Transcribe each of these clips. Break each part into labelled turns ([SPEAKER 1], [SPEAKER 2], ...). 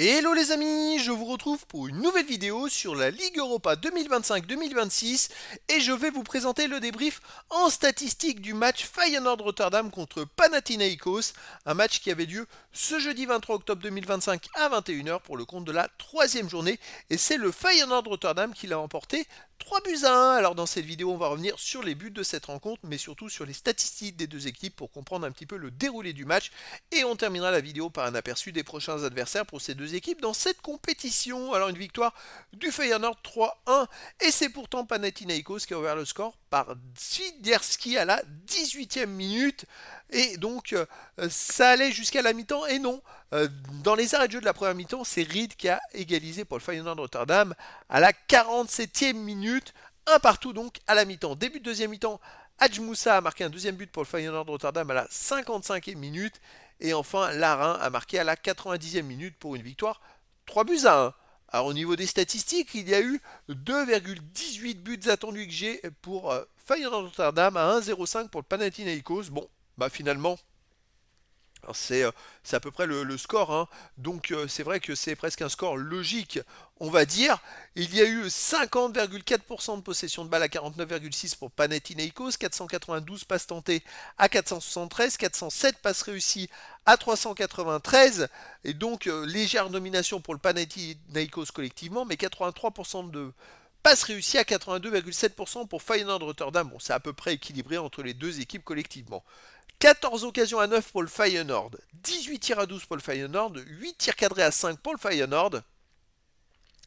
[SPEAKER 1] Hello les amis, je vous retrouve pour une nouvelle vidéo sur la Ligue Europa 2025-2026 et je vais vous présenter le débrief en statistique du match Feyenoord Rotterdam contre Panathinaikos, un match qui avait lieu ce jeudi 23 octobre 2025 à 21h pour le compte de la troisième journée et c'est le Feyenoord Rotterdam qui l'a emporté 3 buts à 1. Alors dans cette vidéo on va revenir sur les buts de cette rencontre mais surtout sur les statistiques des deux équipes pour comprendre un petit peu le déroulé du match et on terminera la vidéo par un aperçu des prochains adversaires pour ces deux équipes dans cette compétition. Alors une victoire du Feyenoord 3-1 et c'est pourtant Panathinaikos qui a ouvert le score par Swiderski à la 18e minute et donc ça allait jusqu'à la mi-temps et non. Dans les arrêts de jeu de la première mi-temps, c'est Reed qui a égalisé pour le Feyenoord Rotterdam à la 47e minute. Un partout donc à la mi-temps. Début de deuxième mi-temps, Hadj Moussa a marqué un deuxième but pour le Feyenoord Rotterdam à la 55e minute. Et enfin, Larin a marqué à la 90e minute pour une victoire 3 buts à 1. Alors au niveau des statistiques, il y a eu 2,18 buts attendus XG pour Feyenoord Rotterdam à 1,05 pour le Panathinaikos. Bon, bah finalement, c'est à peu près le score, hein. Donc c'est vrai que c'est presque un score logique, on va dire. Il y a eu 50,4% de possession de balle à 49,6 pour Panathinaikos, 492 passes tentées à 473, 407 passes réussies à 393, et donc légère domination pour le Panathinaikos collectivement, mais 83% de passes réussies à 82,7% pour Feyenoord Rotterdam. Bon, c'est à peu près équilibré entre les deux équipes collectivement. 14 occasions à 9 pour le Feyenoord, 18 tirs à 12 pour le Feyenoord, 8 tirs cadrés à 5 pour le Feyenoord,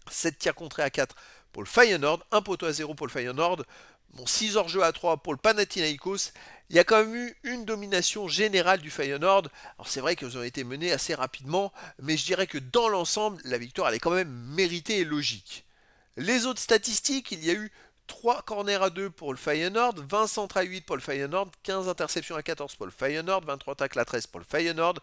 [SPEAKER 1] 7 tirs contrés à 4 pour le Feyenoord, 1 poteau à 0 pour le Feyenoord, bon, 6 hors-jeu à 3 pour le Panathinaikos. Il y a quand même eu une domination générale du Feyenoord. Alors c'est vrai qu'ils ont été menés assez rapidement, mais je dirais que dans l'ensemble, la victoire elle est quand même méritée et logique. Les autres statistiques, il y a eu 3 corners à 2 pour le Feyenoord, 20 centres à 8 pour le Feyenoord, 15 interceptions à 14 pour le Feyenoord, 23 tacles à 13 pour le Feyenoord,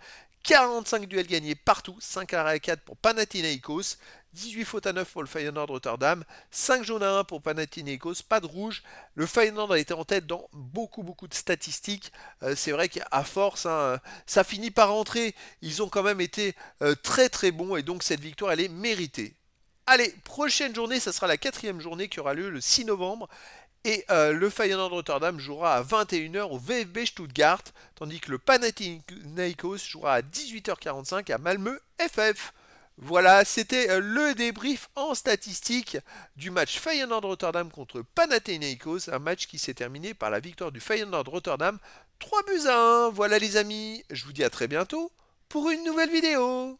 [SPEAKER 1] 45 duels gagnés partout, 5 arrêts à 4 pour Panathinaikos, 18 fautes à 9 pour le Feyenoord Rotterdam, 5 jaunes à 1 pour Panathinaikos, pas de rouge. Le Feyenoord a été en tête dans beaucoup de statistiques. C'est vrai qu'à force, hein, ça finit par rentrer. Ils ont quand même été très bons et donc cette victoire elle est méritée. Allez, prochaine journée, ça sera la quatrième journée qui aura lieu le 6 novembre. Et le Feyenoord Rotterdam jouera à 21h au VfB Stuttgart, tandis que le Panathinaikos jouera à 18h45 à Malmö FF. Voilà, c'était le débrief en statistique du match Feyenoord Rotterdam contre Panathinaikos, un match qui s'est terminé par la victoire du Feyenoord Rotterdam 3 buts à 1. Voilà les amis, je vous dis à très bientôt pour une nouvelle vidéo.